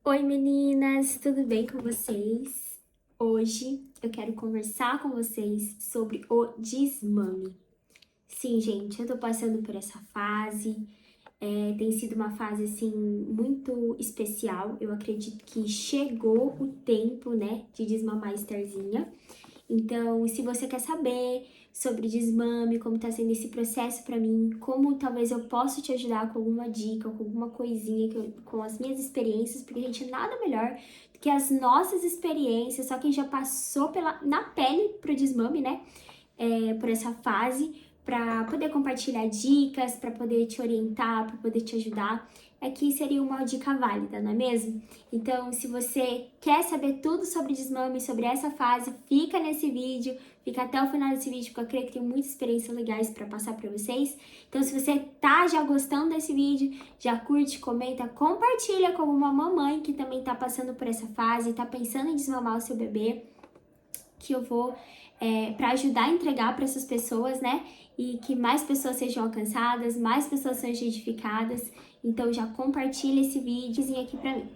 Oi meninas, tudo bem com vocês? Hoje eu quero conversar com vocês sobre o desmame. Sim, gente, eu tô passando por essa fase, tem sido uma fase assim muito especial. Eu acredito que chegou o tempo, né, de desmamar a Estherzinha. Então, se você quer saber sobre desmame, como tá sendo esse processo pra mim, como talvez eu possa te ajudar com alguma dica, com alguma coisinha, com as minhas experiências, porque, gente, nada melhor do que as nossas experiências, só quem já passou na pele pro desmame, né? Por essa fase, para poder compartilhar dicas, para poder te orientar, para poder te ajudar. Aqui seria uma dica válida, não é mesmo? Então, se você quer saber tudo sobre desmame, sobre essa fase, fica nesse vídeo, fica até o final desse vídeo, porque eu creio que tem muitas experiências legais para passar para vocês. Então, se você tá já gostando desse vídeo, já curte, comenta, compartilha com uma mamãe que também tá passando por essa fase, tá pensando em desmamar o seu bebê, que eu vou para ajudar a entregar para essas pessoas, né? E que mais pessoas sejam alcançadas, mais pessoas sejam edificadas. Então já compartilha esse videozinho aqui para mim.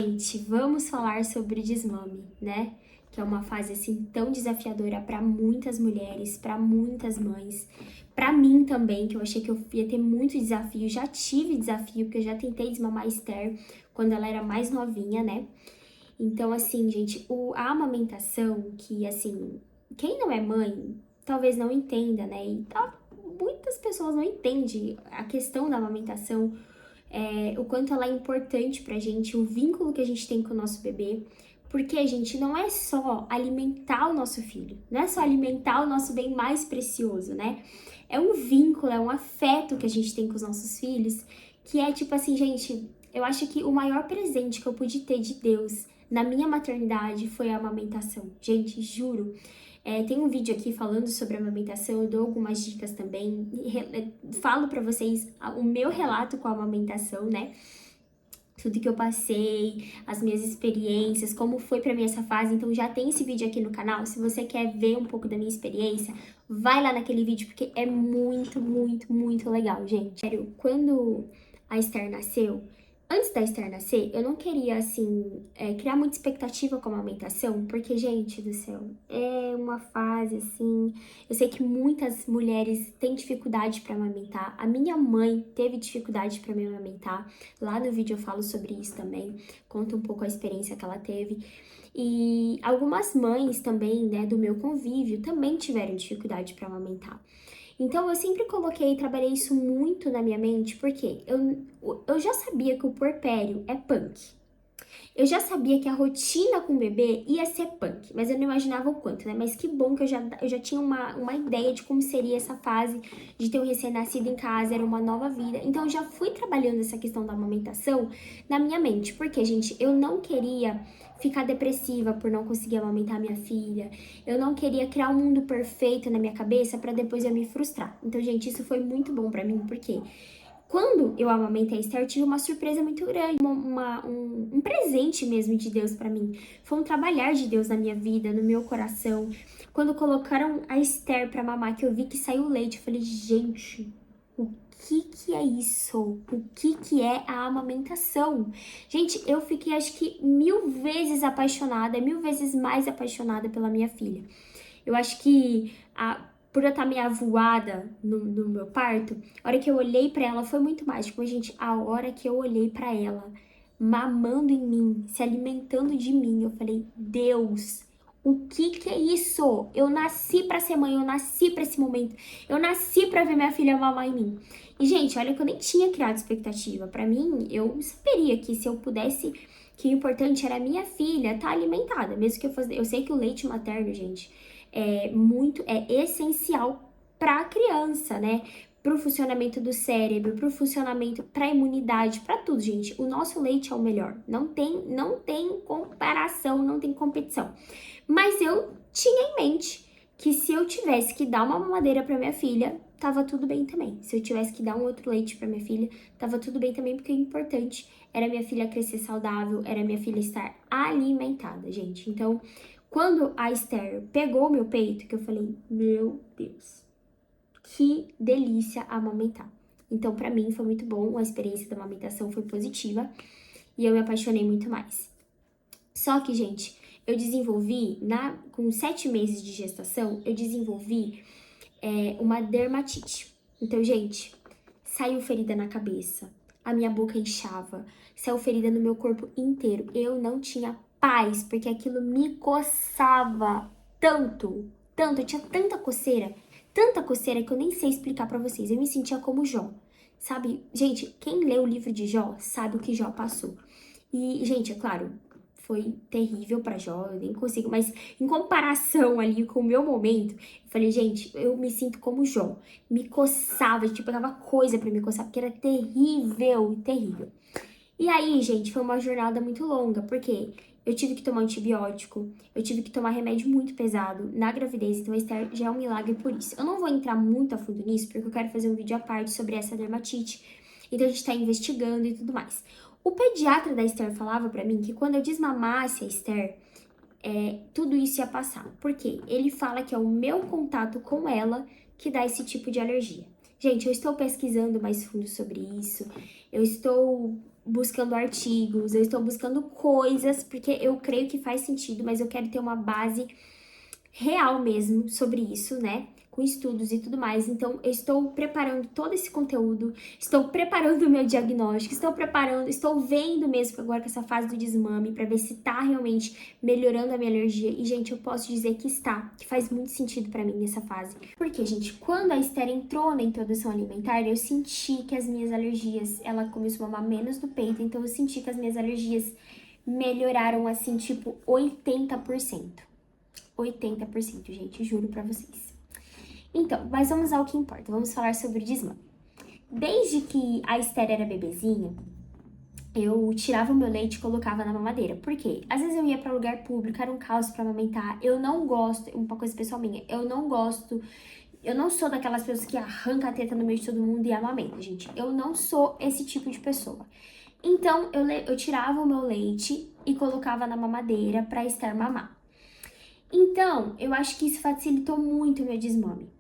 Gente, vamos falar sobre desmame, né? Que é uma fase assim tão desafiadora para muitas mulheres, para muitas mães, para mim também, que eu achei que eu ia ter muito desafio, já tive desafio, porque eu já tentei desmamar a Esther quando ela era mais novinha, né? Então, assim, gente, a amamentação, que, assim, quem não é mãe, talvez não entenda, né? E muitas pessoas não entendem a questão da amamentação, o quanto ela é importante pra gente, o vínculo que a gente tem com o nosso bebê. Porque, gente, não é só alimentar o nosso filho, não é só alimentar o nosso bem mais precioso, né? É um vínculo, é um afeto que a gente tem com os nossos filhos, que é tipo assim, gente, eu acho que o maior presente que eu pude ter de Deus na minha maternidade foi a amamentação. Gente, juro. Tem um vídeo aqui falando sobre a amamentação, eu dou algumas dicas também, falo pra vocês o meu relato com a amamentação, né? Tudo que eu passei, as minhas experiências, como foi pra mim essa fase. Então já tem esse vídeo aqui no canal. Se você quer ver um pouco da minha experiência, vai lá naquele vídeo porque é muito, muito, muito legal, gente. Sério, quando a Esther nasceu, antes da Esther nascer, eu não queria, assim, criar muita expectativa com a amamentação, porque, gente do céu, é uma fase, assim, eu sei que muitas mulheres têm dificuldade para amamentar. A minha mãe teve dificuldade para me amamentar. Lá no vídeo eu falo sobre isso também, conto um pouco a experiência que ela teve. E algumas mães também, né, do meu convívio, também tiveram dificuldade para amamentar. Então eu sempre coloquei e trabalhei isso muito na minha mente, porque eu já sabia que o puerpério é punk. Eu já sabia que a rotina com o bebê ia ser punk, mas eu não imaginava o quanto, né? Mas que bom que eu já tinha uma ideia de como seria essa fase de ter um recém-nascido em casa, era uma nova vida. Então eu já fui trabalhando essa questão da amamentação na minha mente, porque, gente, eu não queria ficar depressiva por não conseguir amamentar minha filha. Eu não queria criar um mundo perfeito na minha cabeça para depois eu me frustrar. Então, gente, isso foi muito bom para mim, porque quando eu amamentei a Esther, eu tive uma surpresa muito grande, um presente mesmo de Deus pra mim. Foi um trabalhar de Deus na minha vida, no meu coração. Quando colocaram a Esther pra mamar, que eu vi que saiu leite, eu falei, gente, o que é isso? O que é a amamentação? Gente, eu fiquei acho que 1000 vezes apaixonada, 1000 vezes mais apaixonada pela minha filha. Eu acho que por eu estar meio avoada no meu parto, a hora que eu olhei pra ela foi muito mágico. Gente, a hora que eu olhei pra ela, mamando em mim, se alimentando de mim, eu falei, Deus, o que é isso? Eu nasci pra ser mãe, eu nasci pra esse momento, eu nasci pra ver minha filha mamar em mim. E, gente, olha que eu nem tinha criado expectativa. Pra mim, eu saberia que se eu pudesse, que o importante era a minha filha estar alimentada, mesmo que eu fosse. Eu sei que o leite materno, gente, é essencial para a criança, né? Para o funcionamento do cérebro, para o funcionamento, para a imunidade, para tudo, gente. O nosso leite é o melhor. Não tem comparação, não tem competição. Mas eu tinha em mente que se eu tivesse que dar uma mamadeira para minha filha, tava tudo bem também. Se eu tivesse que dar um outro leite para minha filha, tava tudo bem também, porque o importante era minha filha crescer saudável, era minha filha estar alimentada, gente. Então, Quando a Esther pegou meu peito, que eu falei, meu Deus, que delícia amamentar. Então, pra mim, foi muito bom, a experiência da amamentação foi positiva e eu me apaixonei muito mais. Só que, gente, eu desenvolvi, com 7 meses de gestação, eu desenvolvi uma dermatite. Então, gente, saiu ferida na cabeça, a minha boca inchava, saiu ferida no meu corpo inteiro. Eu não tinha paz, porque aquilo me coçava tanto, tanto, eu tinha tanta coceira que eu nem sei explicar pra vocês. Eu me sentia como Jó, sabe? Gente, quem lê o livro de Jó sabe o que Jó passou. E, gente, é claro, foi terrível pra Jó, eu nem consigo, mas em comparação ali com o meu momento, eu falei, gente, eu me sinto como Jó. Me coçava, tipo, pegava coisa pra me coçar, porque era terrível, terrível. E aí, gente, foi uma jornada muito longa, porque eu tive que tomar antibiótico, eu tive que tomar remédio muito pesado na gravidez, então a Esther já é um milagre por isso. Eu não vou entrar muito a fundo nisso, porque eu quero fazer um vídeo à parte sobre essa dermatite, então a gente tá investigando e tudo mais. O pediatra da Esther falava pra mim que quando eu desmamasse a Esther, tudo isso ia passar. Por quê? Ele fala que é o meu contato com ela que dá esse tipo de alergia. Gente, eu estou pesquisando mais fundo sobre isso, eu estou buscando artigos, eu estou buscando coisas, porque eu creio que faz sentido, mas eu quero ter uma base real mesmo sobre isso, né? Com estudos e tudo mais. Então, eu estou preparando todo esse conteúdo, estou preparando o meu diagnóstico, estou vendo mesmo agora com essa fase do desmame para ver se tá realmente melhorando a minha alergia. E, gente, eu posso dizer que está, que faz muito sentido para mim nessa fase. Porque, gente, quando a Esther entrou na introdução alimentar, eu senti que as minhas alergias, ela começou a mamar menos no peito, então eu senti que as minhas alergias melhoraram assim, tipo 80%. 80%, gente, juro pra vocês. Então, mas vamos ao que importa, vamos falar sobre o desmame. Desde que a Esther era bebezinha, eu tirava o meu leite e colocava na mamadeira. Por quê? Às vezes eu ia pra lugar público, era um caos pra amamentar. Eu não gosto, uma coisa pessoal minha, eu não sou daquelas pessoas que arranca a teta no meio de todo mundo e amamenta, gente. Eu não sou esse tipo de pessoa. Então, eu tirava o meu leite e colocava na mamadeira pra Esther mamar. Então, eu acho que isso facilitou muito o meu desmame.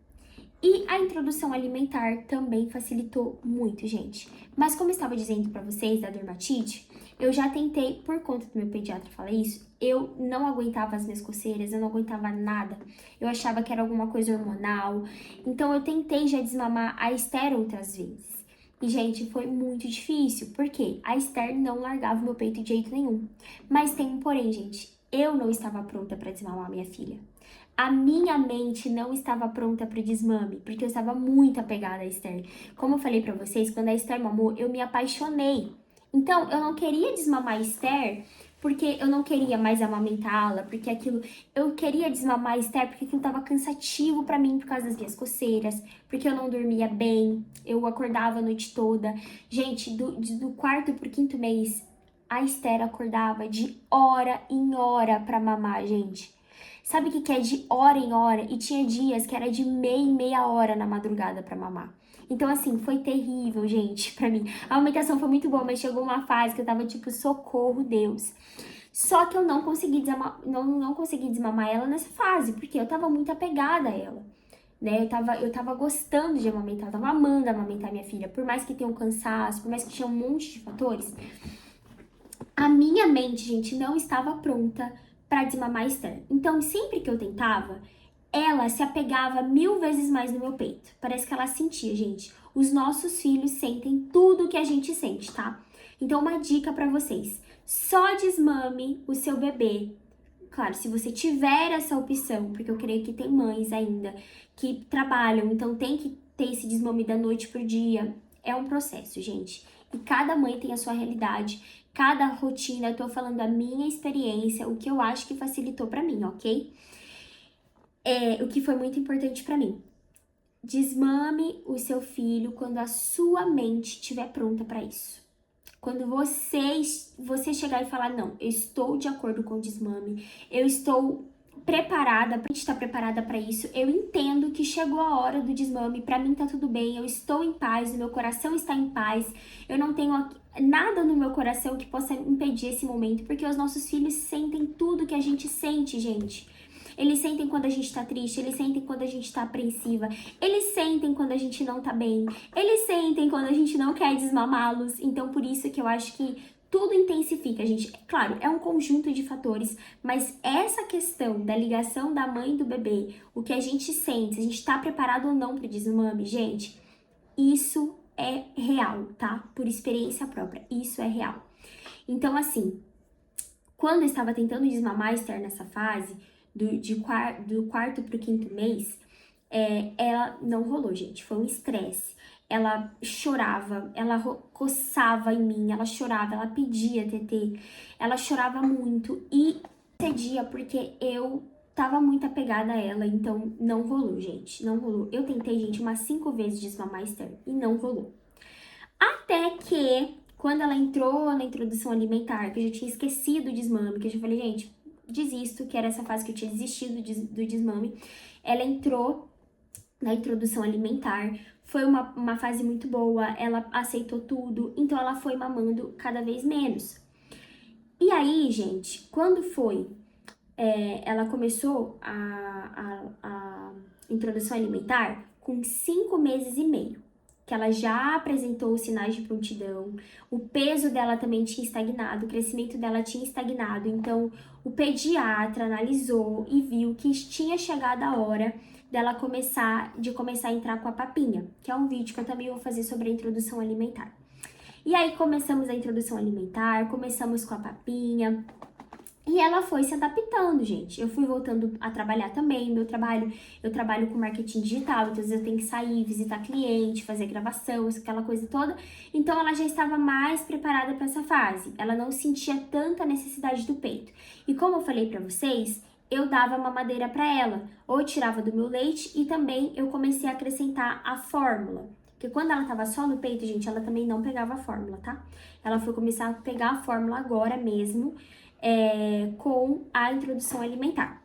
E a introdução alimentar também facilitou muito, gente. Mas como eu estava dizendo pra vocês da dermatite, eu já tentei, por conta do meu pediatra falar isso, eu não aguentava as minhas coceiras, eu não aguentava nada. Eu achava que era alguma coisa hormonal. Então eu tentei já desmamar a Esther outras vezes. E, gente, foi muito difícil, porque a Esther não largava o meu peito de jeito nenhum. Mas tem um porém, gente. Eu não estava pronta para desmamar minha filha. A minha mente não estava pronta para o desmame, porque eu estava muito apegada à Esther. Como eu falei para vocês, quando a Esther mamou, eu me apaixonei. Então, eu não queria desmamar a Esther porque eu não queria mais amamentá-la, porque eu queria desmamar a Esther porque aquilo estava cansativo para mim por causa das minhas coceiras, porque eu não dormia bem, eu acordava a noite toda. Gente, do quarto pro quinto mês, a Esther acordava de hora em hora para mamar, gente. Sabe o que é de hora em hora? E tinha dias que era de meia em meia hora na madrugada pra mamar. Então, assim, foi terrível, gente, pra mim. A amamentação foi muito boa, mas chegou uma fase que eu tava tipo, socorro, Deus. Só que eu não consegui não consegui desmamar ela nessa fase, porque eu tava muito apegada a ela. Né? Eu tava gostando de amamentar, eu tava amando amamentar minha filha. Por mais que tenha um cansaço, por mais que tinha um monte de fatores, a minha mente, gente, não estava pronta para desmamar a Esther. Então, sempre que eu tentava, ela se apegava 1000 vezes mais no meu peito. Parece que ela sentia, gente. Os nossos filhos sentem tudo que a gente sente, tá? Então, uma dica para vocês: só desmame o seu bebê. Claro, se você tiver essa opção, porque eu creio que tem mães ainda que trabalham, então tem que ter esse desmame da noite pro dia. É um processo, gente. E cada mãe tem a sua realidade, cada rotina. Eu tô falando a minha experiência, o que eu acho que facilitou pra mim, ok? O que foi muito importante pra mim. Desmame o seu filho quando a sua mente estiver pronta pra isso. Quando você chegar e falar, não, eu estou de acordo com o desmame, eu estou preparada, pra gente estar preparada para isso. Eu entendo que chegou a hora do desmame, para mim tá tudo bem, eu estou em paz, o meu coração está em paz, eu não tenho nada no meu coração que possa impedir esse momento, porque os nossos filhos sentem tudo que a gente sente, gente. Eles sentem quando a gente tá triste, eles sentem quando a gente tá apreensiva, eles sentem quando a gente não tá bem, eles sentem quando a gente não quer desmamá-los. Então, por isso que eu acho que tudo intensifica, gente. Claro, é um conjunto de fatores, mas essa questão da ligação da mãe e do bebê, o que a gente sente, se a gente tá preparado ou não pro desmame, gente, isso é real, tá? Por experiência própria, isso é real. Então, assim, quando eu estava tentando desmamar a Esther nessa fase, do quarto pro quinto mês, ela não rolou, gente. Foi um estresse. Ela chorava, ela coçava em mim, ela chorava, ela pedia TT, ela chorava muito e cedia porque eu tava muito apegada a ela, então não rolou, gente, não rolou. Eu tentei, gente, umas 5 vezes desmamar a Esther e não rolou. Até que, quando ela entrou na introdução alimentar, que eu já tinha esquecido o desmame, que eu já falei, gente, desisto, que era essa fase que eu tinha desistido do desmame, ela entrou na introdução alimentar, foi uma fase muito boa, ela aceitou tudo, então ela foi mamando cada vez menos. E aí, gente, quando foi, ela começou a introdução alimentar com 5 meses e meio, que ela já apresentou os sinais de prontidão, o peso dela também tinha estagnado, o crescimento dela tinha estagnado, então o pediatra analisou e viu que tinha chegado a hora dela começar a entrar com a papinha, que é um vídeo que eu também vou fazer sobre a introdução alimentar. E aí começamos a introdução alimentar, começamos com a papinha, e ela foi se adaptando, gente. Eu fui voltando a trabalhar também, eu trabalho com marketing digital, então às vezes eu tenho que sair, visitar cliente, fazer gravação, aquela coisa toda. Então ela já estava mais preparada para essa fase. Ela não sentia tanta necessidade do peito. E como eu falei para vocês, eu dava mamadeira para ela, ou eu tirava do meu leite e também eu comecei a acrescentar a fórmula. Porque quando ela tava só no peito, gente, ela também não pegava a fórmula, tá? Ela foi começar a pegar a fórmula agora mesmo, com a introdução alimentar.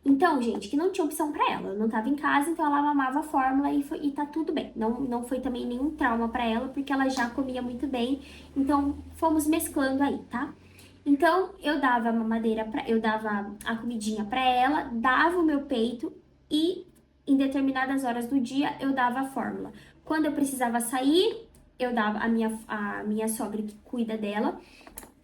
Então, gente, que não tinha opção para ela. Eu não tava em casa, então ela mamava a fórmula e tá tudo bem. Não foi também nenhum trauma para ela, porque ela já comia muito bem. Então, fomos mesclando aí, tá? Então, eu dava a mamadeira, eu dava a comidinha para ela, dava o meu peito e em determinadas horas do dia eu dava a fórmula. Quando eu precisava sair, eu dava a minha sogra que cuida dela,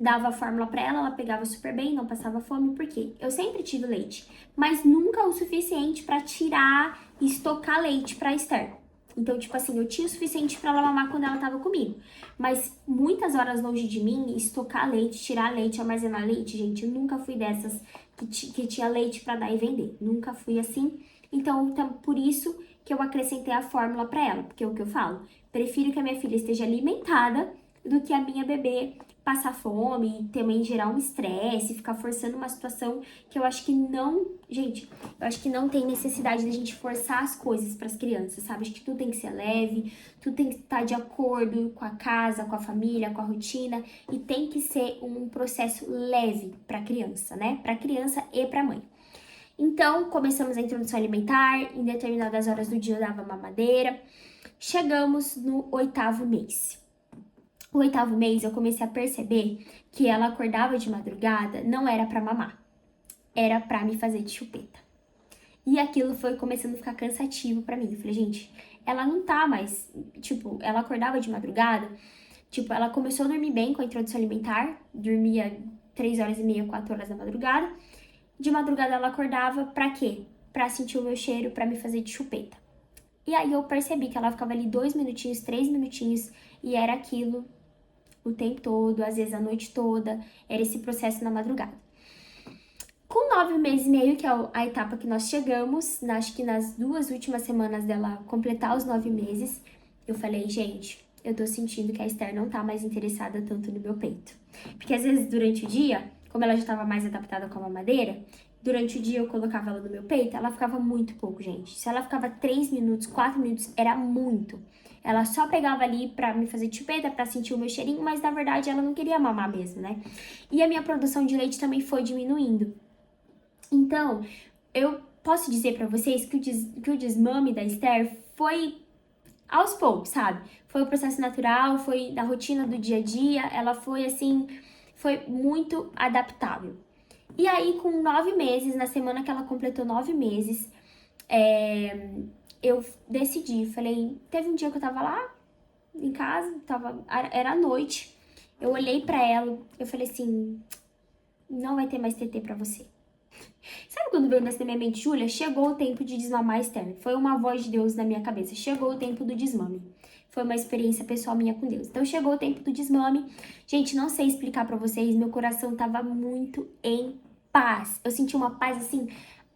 dava a fórmula pra ela, ela pegava super bem, não passava fome, porque eu sempre tive leite, mas nunca o suficiente pra tirar e estocar leite pra Esther. Então, tipo assim, eu tinha o suficiente pra ela mamar quando ela tava comigo, mas muitas horas longe de mim, estocar leite, tirar leite, armazenar leite, gente, eu nunca fui dessas que tinha leite pra dar e vender, nunca fui assim. Então, por isso que eu acrescentei a fórmula pra ela, porque é o que eu falo, prefiro que a minha filha esteja alimentada do que a minha bebê passar fome, também gerar um estresse, ficar forçando uma situação que eu acho que não, gente, eu acho que não tem necessidade da gente forçar as coisas para as crianças, sabe? Acho que tudo tem que ser leve, tudo tem que estar de acordo com a casa, com a família, com a rotina e tem que ser um processo leve para a criança, né? Para a criança e para a mãe. Então, começamos a introdução alimentar, em determinadas horas do dia eu dava mamadeira. Chegamos no 8º mês. O 8º mês eu comecei a perceber que ela acordava de madrugada, não era pra mamar, era pra me fazer de chupeta. E aquilo foi começando a ficar cansativo pra mim. Eu falei, gente, ela não tá mais, tipo, ela acordava de madrugada, tipo, ela começou a dormir bem com a introdução alimentar, dormia 3h30, 4h da madrugada. De madrugada ela acordava pra quê? Pra sentir o meu cheiro, pra me fazer de chupeta. E aí eu percebi que ela ficava ali 2 minutinhos, 3 minutinhos, e era aquilo o tempo todo, às vezes a noite toda, era esse processo na madrugada. Com 9 meses e meio, que é a etapa que nós chegamos, acho que nas 2 últimas semanas dela completar os 9 meses, eu falei, gente, eu tô sentindo que a Esther não tá mais interessada tanto no meu peito. Porque às vezes durante o dia, como ela já tava mais adaptada com a mamadeira, durante o dia eu colocava ela no meu peito, ela ficava muito pouco, gente. Se ela ficava 3 minutos, 4 minutos, era muito. Ela só pegava ali pra me fazer de chupeta, pra sentir o meu cheirinho, mas na verdade ela não queria mamar mesmo, né? E a minha produção de leite também foi diminuindo. Então, eu posso dizer pra vocês que o desmame da Esther foi aos poucos, sabe? Foi o processo natural, foi da rotina do dia a dia, ela foi assim, foi muito adaptável. E aí, com 9 meses, na semana que ela completou 9 meses, eu decidi, falei, teve um dia que eu tava lá em casa, era à noite, eu olhei pra ela, eu falei assim, não vai ter mais TT pra você. Sabe quando veio nessa minha mente, Júlia, chegou o tempo de desmamar externo. Foi uma voz de Deus na minha cabeça. Chegou o tempo do desmame. Foi uma experiência pessoal minha com Deus. Então chegou o tempo do desmame. Gente, não sei explicar pra vocês, meu coração tava muito em paz. Eu senti uma paz assim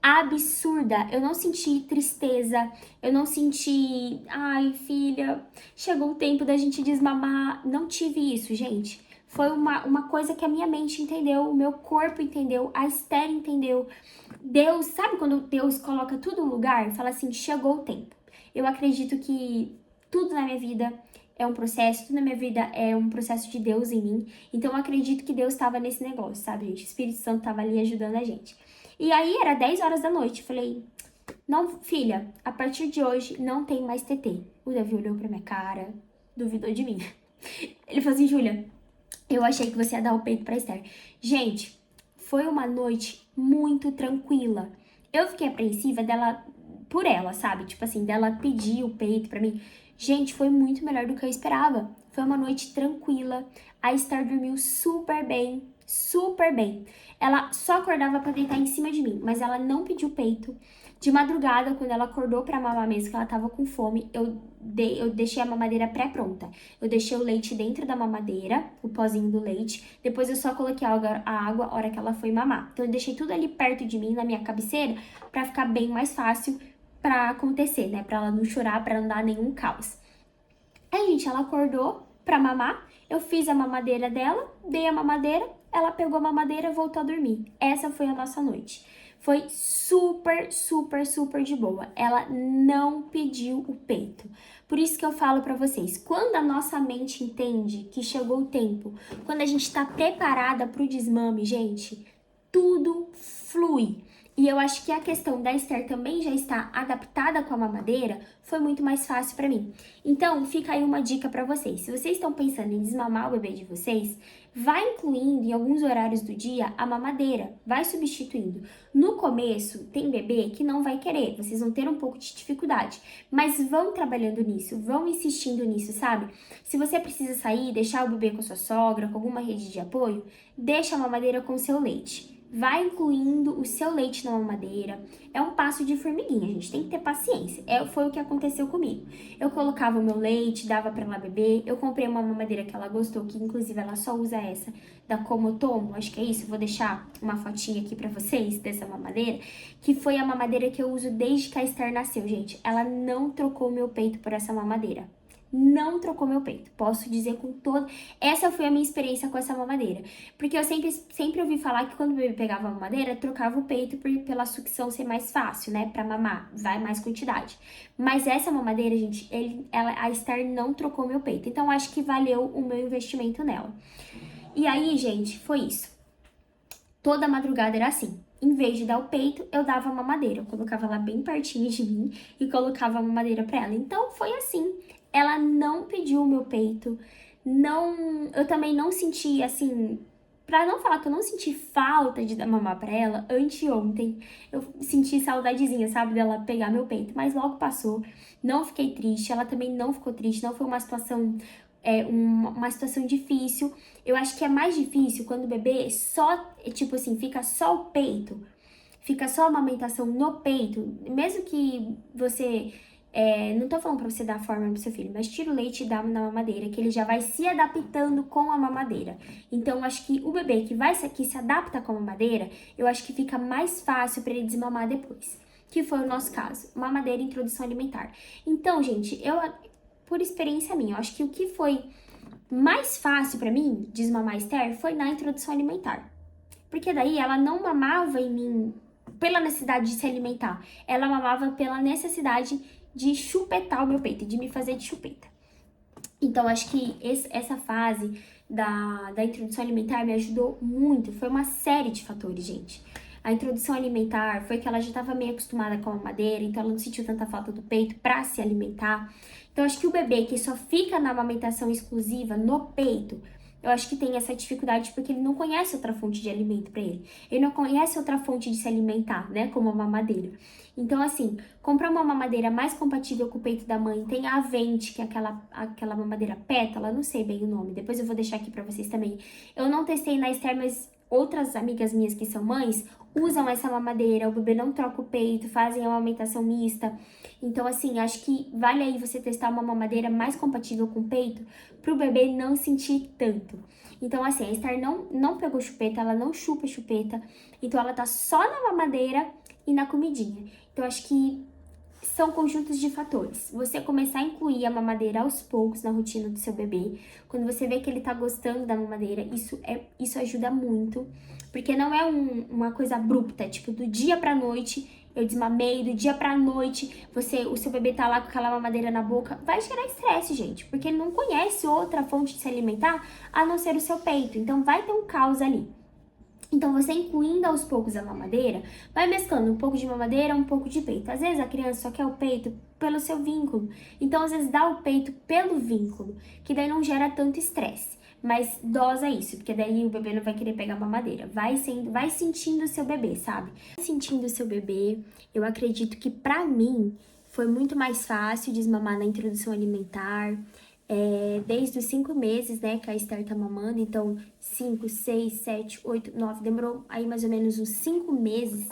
absurda. Eu não senti tristeza, eu não senti, ai, filha, chegou o tempo da gente desmamar. Não tive isso, gente. Foi uma coisa que a minha mente entendeu, o meu corpo entendeu, a Esther entendeu. Deus, sabe quando Deus coloca tudo no lugar e fala assim, chegou o tempo. Eu acredito que tudo na minha vida é um processo, tudo na minha vida é um processo de Deus em mim. Então eu acredito que Deus estava nesse negócio, sabe, gente? O Espírito Santo estava ali ajudando a gente. E aí era 10 horas da noite, falei, não, filha, a partir de hoje não tem mais TT. O Davi olhou pra minha cara, duvidou de mim. Ele falou assim, Júlia, eu achei que você ia dar o peito pra Esther. Gente, foi uma noite muito tranquila. Eu fiquei apreensiva dela, por ela, sabe? Tipo assim, dela pedir o peito pra mim. Gente, foi muito melhor do que eu esperava. Foi uma noite tranquila. A Esther dormiu super bem, super bem. Ela só acordava pra deitar em cima de mim, mas ela não pediu peito. De madrugada, quando ela acordou pra mamar mesmo, que ela tava com fome, eu deixei a mamadeira pré-pronta. Eu deixei o leite dentro da mamadeira, o pozinho do leite. Depois eu só coloquei a água a hora que ela foi mamar. Então eu deixei tudo ali perto de mim, na minha cabeceira, pra ficar bem mais fácil pra acontecer, né? Pra ela não chorar, pra não dar nenhum caos. Aí, gente, ela acordou pra mamar. Eu fiz a mamadeira dela, dei a mamadeira, ela pegou a mamadeira e voltou a dormir. Essa foi a nossa noite. Foi super, super, super de boa. Ela não pediu o peito. Por isso que eu falo pra vocês, quando a nossa mente entende que chegou o tempo, quando a gente tá preparada pro desmame, gente, tudo flui. E eu acho que a questão da Esther também já está adaptada com a mamadeira, foi muito mais fácil pra mim. Então, fica aí uma dica pra vocês. Se vocês estão pensando em desmamar o bebê de vocês, vai incluindo em alguns horários do dia a mamadeira, vai substituindo. No começo, tem bebê que não vai querer, vocês vão ter um pouco de dificuldade, mas vão trabalhando nisso, vão insistindo nisso, sabe? Se você precisa sair, deixar o bebê com a sua sogra, com alguma rede de apoio, deixa a mamadeira com o seu leite. Vai incluindo o seu leite na mamadeira. É um passo de formiguinha, gente. Tem que ter paciência. Foi o que aconteceu comigo. Eu colocava o meu leite, dava pra ela beber. Eu comprei uma mamadeira que ela gostou, que inclusive ela só usa essa, da Comotomo. Acho que é isso. Eu vou deixar uma fotinha aqui pra vocês dessa mamadeira, que foi a mamadeira que eu uso desde que a Esther nasceu, gente. Ela não trocou o meu peito por essa mamadeira. Não trocou meu peito. Posso dizer com todo... Essa foi a minha experiência com essa mamadeira. Porque eu sempre ouvi falar que quando o bebê pegava a mamadeira, trocava o peito pela sucção ser mais fácil, né? Pra mamar, vai mais quantidade. Mas essa mamadeira, gente, a Esther não trocou meu peito. Então, acho que valeu o meu investimento nela. E aí, gente, foi isso. Toda madrugada era assim. Em vez de dar o peito, eu dava a mamadeira. Eu colocava ela bem pertinho de mim e colocava a mamadeira pra ela. Então, foi assim. Ela não pediu o meu peito. Não, eu também não senti, assim... Pra não falar que eu não senti falta de dar mamar pra ela, anteontem eu senti saudadezinha, sabe, dela pegar meu peito. Mas logo passou. Não fiquei triste. Ela também não ficou triste. Não foi uma situação... uma situação difícil. Eu acho que é mais difícil quando o bebê só, tipo assim, fica só o peito, fica só a amamentação no peito, mesmo que você, não tô falando pra você dar forma pro seu filho, mas tira o leite e dá na mamadeira, que ele já vai se adaptando com a mamadeira. Então, acho que o bebê que se adapta com a mamadeira, eu acho que fica mais fácil pra ele desmamar depois. Que foi o nosso caso, mamadeira e introdução alimentar. Então, gente, por experiência minha, eu acho que o que foi mais fácil pra mim desmamar a Esther foi na introdução alimentar. Porque daí ela não mamava em mim pela necessidade de se alimentar. Ela mamava pela necessidade de chupetar o meu peito, de me fazer de chupeta. Então, acho que essa fase da introdução alimentar me ajudou muito. Foi uma série de fatores, gente. a introdução alimentar foi que ela já estava meio acostumada com a mamadeira, então ela não sentiu tanta falta do peito para se alimentar. Então, acho que o bebê que só fica na amamentação exclusiva no peito, eu acho que tem essa dificuldade porque ele não conhece outra fonte de alimento para ele. Ele não conhece outra fonte de se alimentar, né? Como a mamadeira. Então, assim, comprar uma mamadeira mais compatível com o peito da mãe. Tem a Avente, que é aquela mamadeira pétala, não sei bem o nome. Depois eu vou deixar aqui pra vocês também. Eu não testei na Esther, mas outras amigas minhas que são mães usam essa mamadeira. O bebê não troca o peito, fazem a amamentação mista. Então, assim, acho que vale aí você testar uma mamadeira mais compatível com o peito pro bebê não sentir tanto. Então, assim, a Esther não pegou chupeta, ela não chupa chupeta. Então, ela tá só na mamadeira e na comidinha. Então, acho que são conjuntos de fatores. Você começar a incluir a mamadeira aos poucos na rotina do seu bebê. Quando você vê que ele tá gostando da mamadeira, isso ajuda muito. Porque não é uma coisa abrupta, tipo, do dia pra noite eu desmamei, do dia pra noite o seu bebê tá lá com aquela mamadeira na boca. Vai gerar estresse, gente, porque ele não conhece outra fonte de se alimentar a não ser o seu peito. Então vai ter um caos ali. Então, você incluindo aos poucos a mamadeira, vai mesclando um pouco de mamadeira, um pouco de peito. Às vezes a criança só quer o peito pelo seu vínculo. Então, às vezes dá o peito pelo vínculo, que daí não gera tanto estresse. Mas dosa isso, porque daí o bebê não vai querer pegar mamadeira. Vai sentindo o seu bebê, sabe? Sentindo o seu bebê, eu acredito que pra mim foi muito mais fácil desmamar na introdução alimentar. Desde os 5 meses, né, que a Esther tá mamando, então 5, 6, 7, 8, 9, demorou aí mais ou menos uns 5 meses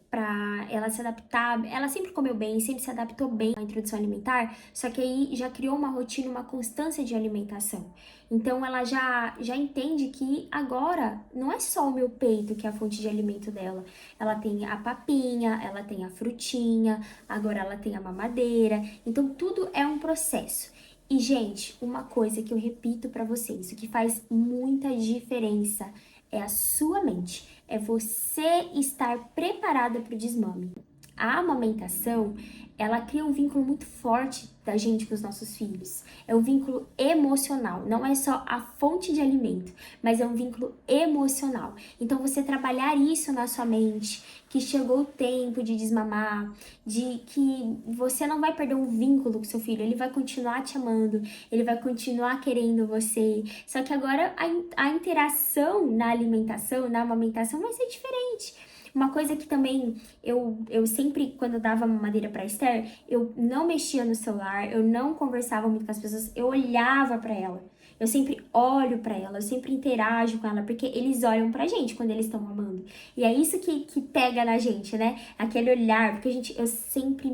pra ela se adaptar. Ela sempre comeu bem, sempre se adaptou bem à introdução alimentar, só que aí já criou uma rotina, uma constância de alimentação. Então ela já entende que agora não é só o meu peito que é a fonte de alimento dela. Ela tem a papinha, ela tem a frutinha, agora ela tem a mamadeira. Então tudo é um processo. E, gente, uma coisa que eu repito pra vocês, o que faz muita diferença é a sua mente, é você estar preparada para o desmame. A amamentação, ela cria um vínculo muito forte da gente com os nossos filhos. É um vínculo emocional, não é só a fonte de alimento, mas é um vínculo emocional. Então, você trabalhar isso na sua mente, que chegou o tempo de desmamar, de que você não vai perder um vínculo com seu filho, ele vai continuar te amando, ele vai continuar querendo você. Só que agora a interação na alimentação, na amamentação vai ser diferente. Uma coisa que também eu sempre, quando eu dava mamadeira pra Esther, eu não mexia no celular, eu não conversava muito com as pessoas, eu olhava pra ela. Eu sempre olho pra ela, eu sempre interajo com ela, porque eles olham pra gente quando eles estão mamando. E é isso que pega na gente, né? Aquele olhar, porque eu sempre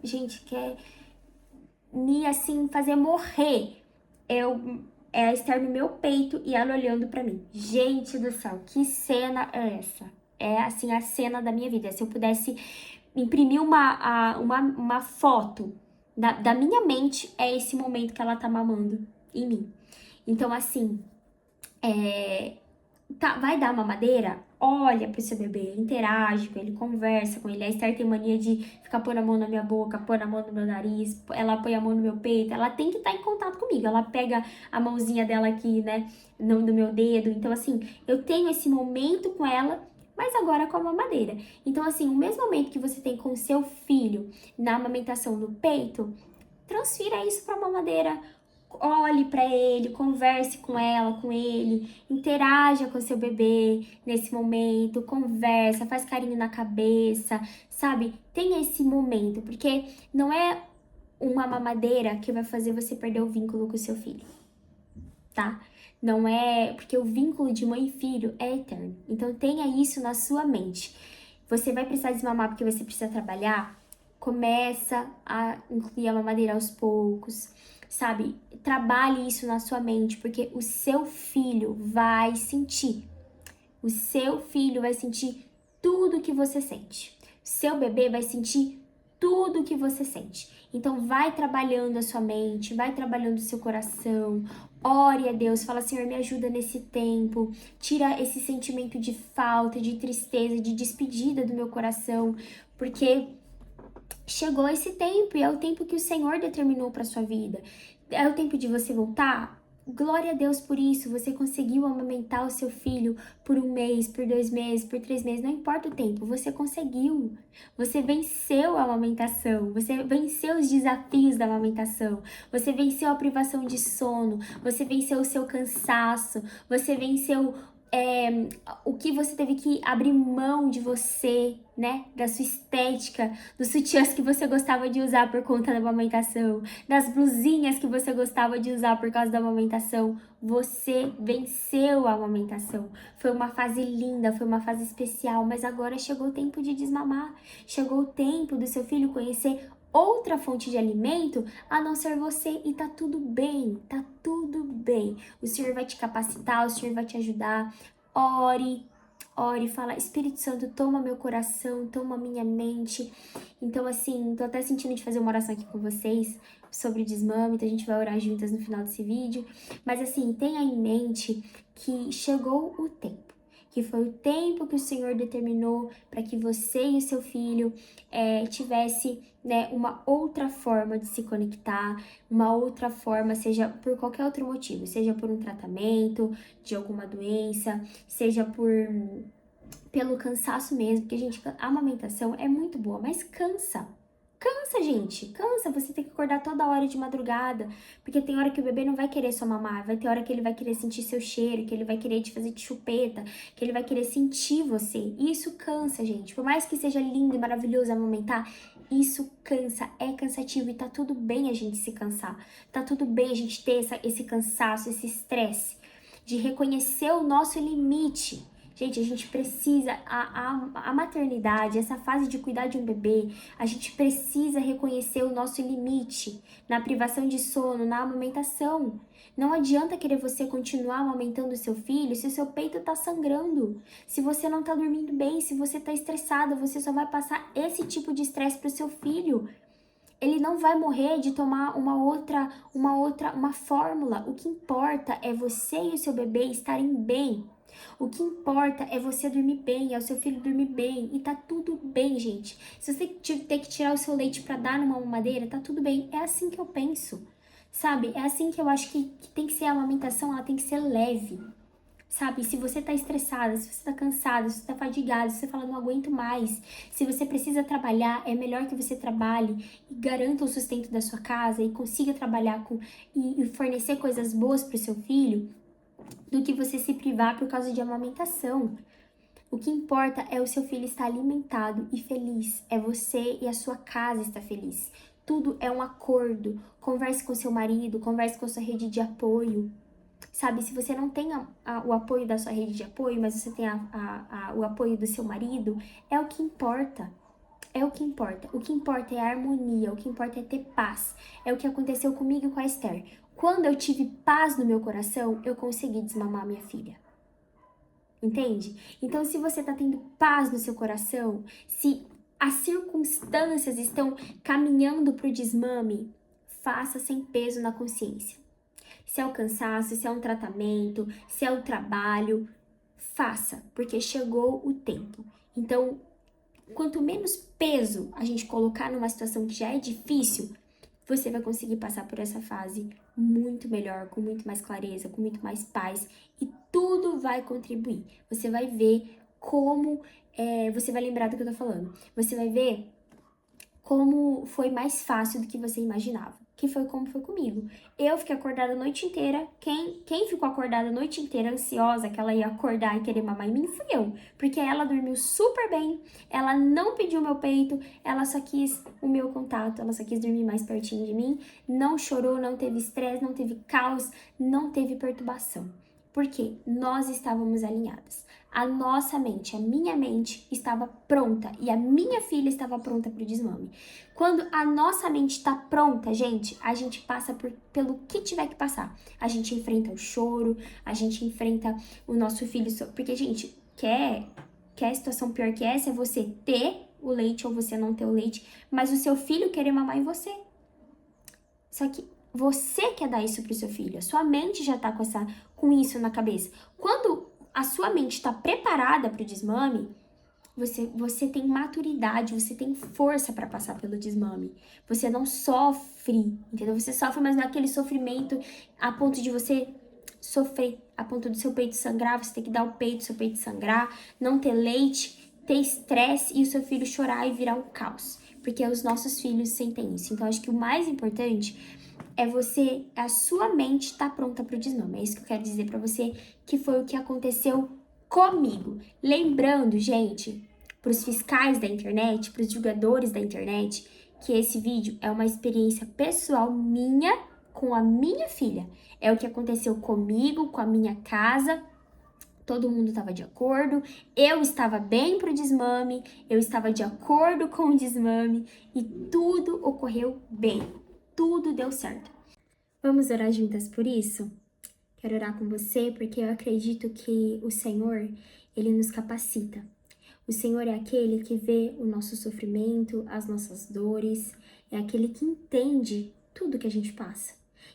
gente, quer me, assim, fazer morrer. É a Esther no meu peito e ela olhando pra mim. Gente do céu, que cena é essa? É, assim, a cena da minha vida. Se eu pudesse imprimir uma foto da minha mente, é esse momento que ela tá mamando em mim. Então, assim, vai dar mamadeira? Olha pro seu bebê, interage com ele, conversa com ele. A Esther tem mania de ficar pondo a mão na minha boca, pôr a mão no meu nariz, ela põe a mão no meu peito. Ela tem que estar em contato comigo. Ela pega a mãozinha dela aqui, né, no meu dedo. Então, assim, eu tenho esse momento com ela, mas agora com a mamadeira. Então, assim, o mesmo momento que você tem com o seu filho na amamentação no peito, transfira isso pra mamadeira. Olhe para ele, converse com ela, com ele, interaja com seu bebê nesse momento, conversa, faz carinho na cabeça, sabe? Tem esse momento, porque não é uma mamadeira que vai fazer você perder o vínculo com o seu filho, tá? Não é, porque o vínculo de mãe e filho é eterno. Então tenha isso na sua mente. Você vai precisar desmamar porque você precisa trabalhar? Começa a incluir a mamadeira aos poucos, sabe? Trabalhe isso na sua mente, porque o seu filho vai sentir. O seu filho vai sentir tudo que você sente. Seu bebê vai sentir tudo que você sente. Então vai trabalhando a sua mente, vai trabalhando o seu coração. Ore a Deus, fala: Senhor, me ajuda nesse tempo. Tira esse sentimento de falta, de tristeza, de despedida do meu coração, porque chegou esse tempo e é o tempo que o Senhor determinou para sua vida. É o tempo de você voltar? glória a Deus por isso, você conseguiu amamentar o seu filho por 1 mês, por 2 meses, por 3 meses, não importa o tempo, você conseguiu. Você venceu a amamentação, você venceu os desafios da amamentação, você venceu a privação de sono, você venceu o seu cansaço, você venceu o que você teve que abrir mão de você, né? Da sua estética, dos sutiãs que você gostava de usar por conta da amamentação, das blusinhas que você gostava de usar por causa da amamentação. Você venceu a amamentação. Foi uma fase linda, foi uma fase especial, mas agora chegou o tempo de desmamar. Chegou o tempo do seu filho conhecer outra fonte de alimento a não ser você, e tá tudo bem, tá tudo bem. O Senhor vai te capacitar, o Senhor vai te ajudar. Ore, ore, fala, Espírito Santo, toma meu coração, toma minha mente. Então, assim, tô até sentindo de fazer uma oração aqui com vocês sobre o desmame, então a gente vai orar juntas no final desse vídeo. Mas, assim, tenha em mente que chegou o tempo. Que foi o tempo que o Senhor determinou para que você e o seu filho tivesse, né, uma outra forma de se conectar, uma outra forma, seja por qualquer outro motivo, seja por um tratamento de alguma doença, seja pelo cansaço mesmo, porque, gente, a amamentação é muito boa, mas cansa. Cansa, gente, cansa, você tem que acordar toda hora de madrugada, porque tem hora que o bebê não vai querer só mamar, vai ter hora que ele vai querer sentir seu cheiro, que ele vai querer te fazer de chupeta, que ele vai querer sentir você, e isso cansa, gente, por mais que seja lindo e maravilhoso amamentar, isso cansa, é cansativo, e tá tudo bem a gente se cansar, tá tudo bem a gente ter esse cansaço, esse estresse, de reconhecer o nosso limite. Gente, a gente precisa, a maternidade, essa fase de cuidar de um bebê, a gente precisa reconhecer o nosso limite na privação de sono, na amamentação. Não adianta querer você continuar amamentando o seu filho se o seu peito tá sangrando, se você não tá dormindo bem, se você tá estressada, você só vai passar esse tipo de estresse pro seu filho. Ele não vai morrer de tomar uma fórmula. O que importa é você e o seu bebê estarem bem. O que importa é você dormir bem, é o seu filho dormir bem, e tá tudo bem, gente. Se você ter que tirar o seu leite pra dar numa mamadeira, tá tudo bem. É assim que eu penso, sabe? É assim que eu acho que tem que ser a amamentação, ela tem que ser leve. Sabe, se você tá estressada, se você tá cansada, se você tá fadigada, se você fala, não aguento mais, se você precisa trabalhar, é melhor que você trabalhe e garanta o sustento da sua casa e consiga trabalhar e fornecer coisas boas pro seu filho, do que você se privar por causa de amamentação. O que importa é o seu filho estar alimentado e feliz, é você e a sua casa estar feliz. Tudo é um acordo. Converse com seu marido, converse com sua rede de apoio. Sabe, se você não tem o apoio da sua rede de apoio, mas você tem o apoio do seu marido, é o que importa. É o que importa. O que importa é a harmonia, o que importa é ter paz. É o que aconteceu comigo e com a Esther. Quando eu tive paz no meu coração, eu consegui desmamar minha filha. Entende? Então, se você tá tendo paz no seu coração, se as circunstâncias estão caminhando pro desmame, faça sem peso na consciência. Se é o cansaço, se é um tratamento, se é o trabalho, faça, porque chegou o tempo. Então, quanto menos peso a gente colocar numa situação que já é difícil, você vai conseguir passar por essa fase muito melhor, com muito mais clareza, com muito mais paz, e tudo vai contribuir. Você vai ver como, você vai lembrar do que eu tô falando, você vai ver como foi mais fácil do que você imaginava. Que foi como foi comigo. Eu fiquei acordada a noite inteira. Quem ficou acordada a noite inteira, ansiosa, que ela ia acordar e querer mamar em mim, fui eu. Porque ela dormiu super bem, ela não pediu meu peito, ela só quis o meu contato, ela só quis dormir mais pertinho de mim, não chorou, não teve estresse, não teve caos, não teve perturbação. Porque nós estávamos alinhadas. A nossa mente, a minha mente estava pronta e a minha filha estava pronta para o desmame. Quando a nossa mente está pronta, gente, a gente passa pelo que tiver que passar. A gente enfrenta o choro, a gente enfrenta o nosso filho. Porque, gente, quer situação pior que essa é você ter o leite ou você não ter o leite, mas o seu filho querer mamar em você. Só que você quer dar isso pro seu filho, a sua mente já tá com isso na cabeça. Quando a sua mente está preparada para o desmame, você tem maturidade, você tem força para passar pelo desmame. Você não sofre, entendeu? Você sofre, mas não é aquele sofrimento a ponto de você sofrer a ponto do seu peito sangrar, você ter que dar o peito, seu peito sangrar, não ter leite, ter estresse e o seu filho chorar e virar um caos. Porque os nossos filhos sentem isso. Então, acho que o mais importante é a sua mente tá pronta pro desmame. É isso que eu quero dizer pra você, que foi o que aconteceu comigo. Lembrando, gente, pros fiscais da internet, pros julgadores da internet, que esse vídeo é uma experiência pessoal minha com a minha filha. É o que aconteceu comigo, com a minha casa. Todo mundo estava de acordo, eu estava bem pro desmame, eu estava de acordo com o desmame e tudo ocorreu bem, tudo deu certo. Vamos orar juntas por isso? Quero orar com você porque eu acredito que o Senhor, Ele nos capacita. O Senhor é aquele que vê o nosso sofrimento, as nossas dores, é aquele que entende tudo que a gente passa.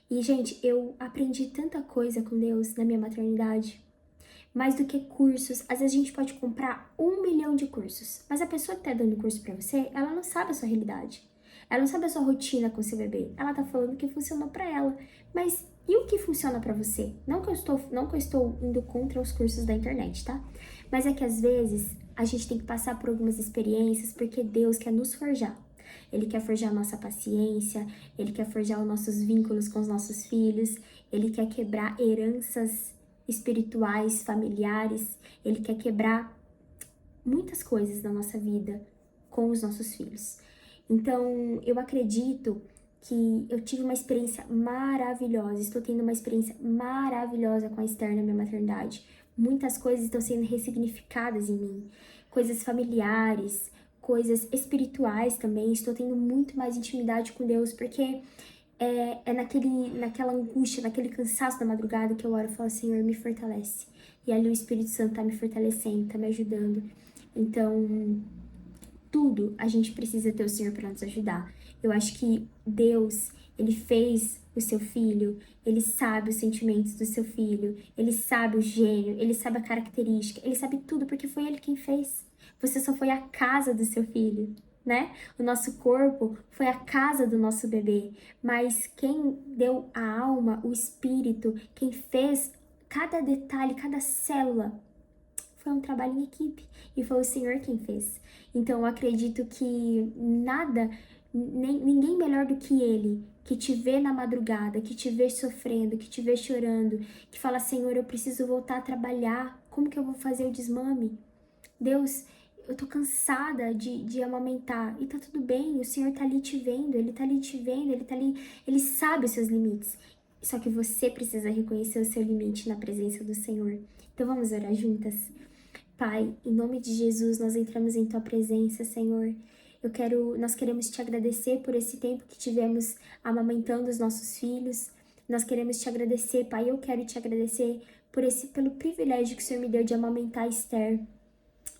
E, gente, eu aprendi tanta coisa com Deus na minha maternidade. Mais do que cursos, às vezes a gente pode comprar 1 milhão de cursos, mas a pessoa que tá dando curso pra você, ela não sabe a sua realidade. Ela não sabe a sua rotina com seu bebê. Ela tá falando o que funcionou pra ela. Mas e o que funciona pra você? Não que eu estou indo contra os cursos da internet, tá? Mas é que às vezes a gente tem que passar por algumas experiências porque Deus quer nos forjar. Ele quer forjar a nossa paciência, Ele quer forjar os nossos vínculos com os nossos filhos, Ele quer quebrar heranças espirituais, familiares, Ele quer quebrar muitas coisas na nossa vida com os nossos filhos. Então, eu acredito que eu tive uma experiência maravilhosa, estou tendo uma experiência maravilhosa com a Esther na minha maternidade. Muitas coisas estão sendo ressignificadas em mim, coisas familiares, coisas espirituais também. Estou tendo muito mais intimidade com Deus, porque naquela angústia, naquele cansaço da madrugada que eu oro e falo, Senhor, me fortalece. E ali o Espírito Santo tá me fortalecendo, tá me ajudando. Então, tudo a gente precisa ter o Senhor para nos ajudar. Eu acho que Deus, Ele fez o seu filho, Ele sabe os sentimentos do seu filho, Ele sabe o gênio, Ele sabe a característica, Ele sabe tudo porque foi Ele quem fez. Você só foi a casa do seu filho, né? O nosso corpo foi a casa do nosso bebê, mas quem deu a alma, o espírito, quem fez cada detalhe, cada célula, foi um trabalho em equipe e foi o Senhor quem fez. Então eu acredito que ninguém melhor do que Ele, que te vê na madrugada, que te vê sofrendo, que te vê chorando, que fala, Senhor, eu preciso voltar a trabalhar, como que eu vou fazer o desmame? Deus, eu tô cansada de amamentar, e tá tudo bem, o Senhor tá ali te vendo, Ele tá ali te vendo, Ele tá ali, Ele sabe os seus limites. Só que você precisa reconhecer o seu limite na presença do Senhor. Então vamos orar juntas? Pai, em nome de Jesus, nós entramos em Tua presença, Senhor. Nós queremos Te agradecer por esse tempo que tivemos amamentando os nossos filhos. Nós queremos Te agradecer, Pai, eu quero Te agradecer pelo privilégio que o Senhor me deu de amamentar a Esther.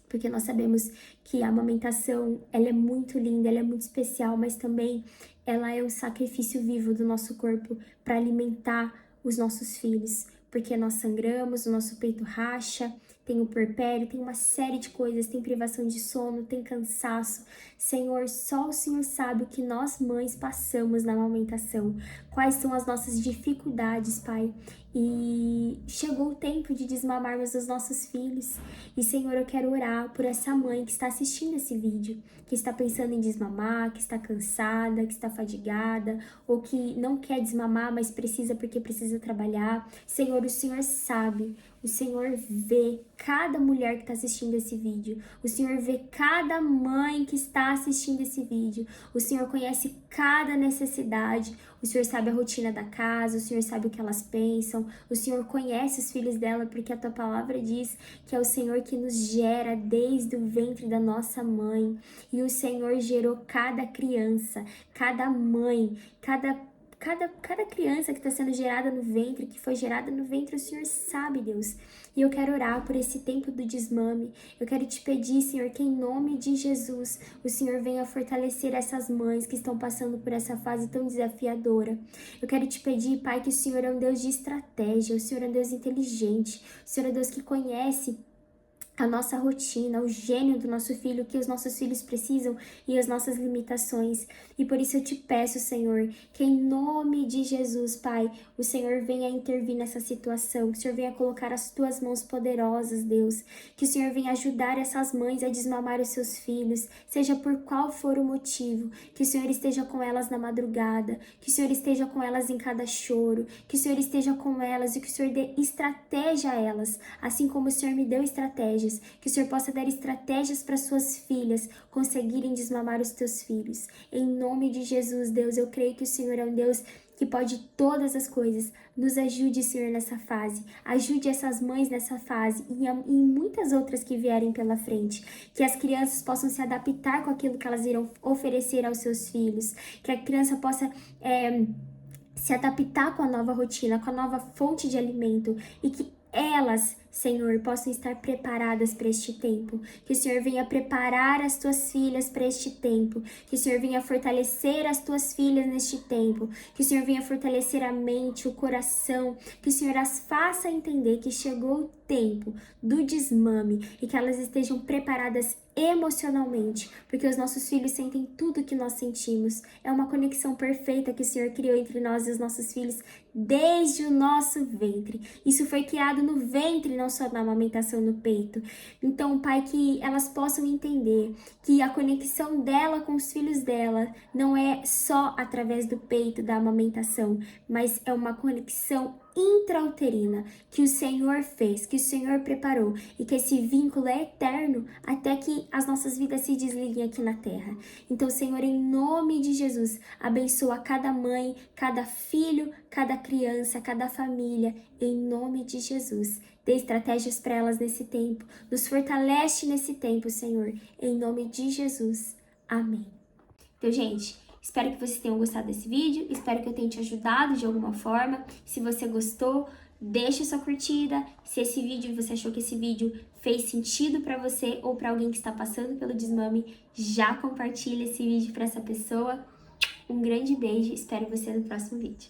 Porque nós sabemos que a amamentação, ela é muito linda, ela é muito especial, mas também ela é um sacrifício vivo do nosso corpo para alimentar os nossos filhos. Porque nós sangramos, o nosso peito racha, tem o puerpério, tem uma série de coisas, tem privação de sono, tem cansaço. Senhor, só o Senhor sabe o que nós mães passamos na amamentação, quais são as nossas dificuldades, Pai. E chegou o tempo de desmamarmos os nossos filhos. E, Senhor, eu quero orar por essa mãe que está assistindo esse vídeo, que está pensando em desmamar, que está cansada, que está fadigada, ou que não quer desmamar, mas precisa porque precisa trabalhar. Senhor, o Senhor sabe, o Senhor vê cada mulher que está assistindo esse vídeo, o Senhor vê cada mãe que está assistindo esse vídeo, o Senhor conhece cada necessidade, o Senhor sabe a rotina da casa, o Senhor sabe o que elas pensam, o Senhor conhece os filhos dela, porque a Tua palavra diz que é o Senhor que nos gera desde o ventre da nossa mãe, e o Senhor gerou cada criança, cada mãe, cada criança que está sendo gerada no ventre, que foi gerada no ventre, o Senhor sabe, Deus. E eu quero orar por esse tempo do desmame. Eu quero te pedir, Senhor, que em nome de Jesus, o Senhor venha fortalecer essas mães que estão passando por essa fase tão desafiadora. Eu quero te pedir, Pai, que o Senhor é um Deus de estratégia, o Senhor é um Deus inteligente, o Senhor é um Deus que conhece a nossa rotina, o gênio do nosso filho, o que os nossos filhos precisam e as nossas limitações. E por isso eu te peço, Senhor, que em nome de Jesus, Pai, o Senhor venha intervir nessa situação, que o Senhor venha colocar as tuas mãos poderosas, Deus, que o Senhor venha ajudar essas mães a desmamar os seus filhos, seja por qual for o motivo, que o Senhor esteja com elas na madrugada, que o Senhor esteja com elas em cada choro, que o Senhor esteja com elas e que o Senhor dê estratégia a elas, assim como o Senhor me deu estratégia, que o Senhor possa dar estratégias para suas filhas conseguirem desmamar os teus filhos. Em nome de Jesus, Deus, eu creio que o Senhor é um Deus que pode todas as coisas. Nos ajude, Senhor, nessa fase. Ajude essas mães nessa fase e em muitas outras que vierem pela frente. Que as crianças possam se adaptar com aquilo que elas irão oferecer aos seus filhos. Que a criança possa se adaptar com a nova rotina, com a nova fonte de alimento e que elas, Senhor, possam estar preparadas para este tempo. Que o Senhor venha preparar as tuas filhas para este tempo. Que o Senhor venha fortalecer as tuas filhas neste tempo. Que o Senhor venha fortalecer a mente, o coração. Que o Senhor as faça entender que chegou o tempo do desmame e que elas estejam preparadas emocionalmente, porque os nossos filhos sentem tudo que nós sentimos. É uma conexão perfeita que o Senhor criou entre nós e os nossos filhos desde o nosso ventre. Isso foi criado no ventre, não só na amamentação no peito. Então, Pai, que elas possam entender que a conexão dela com os filhos dela não é só através do peito, da amamentação, mas é uma conexão intrauterina que o Senhor fez, que o Senhor preparou e que esse vínculo é eterno até que as nossas vidas se desliguem aqui na terra. Então, Senhor, em nome de Jesus, abençoa cada mãe, cada filho, cada criança, cada família, em nome de Jesus. Dê estratégias para elas nesse tempo, nos fortalece nesse tempo, Senhor, em nome de Jesus. Amém. Então, gente, espero que vocês tenham gostado desse vídeo, espero que eu tenha te ajudado de alguma forma. Se você gostou, deixa sua curtida. Se esse vídeo, você achou que esse vídeo fez sentido para você ou para alguém que está passando pelo desmame, já compartilha esse vídeo para essa pessoa. Um grande beijo, espero você no próximo vídeo.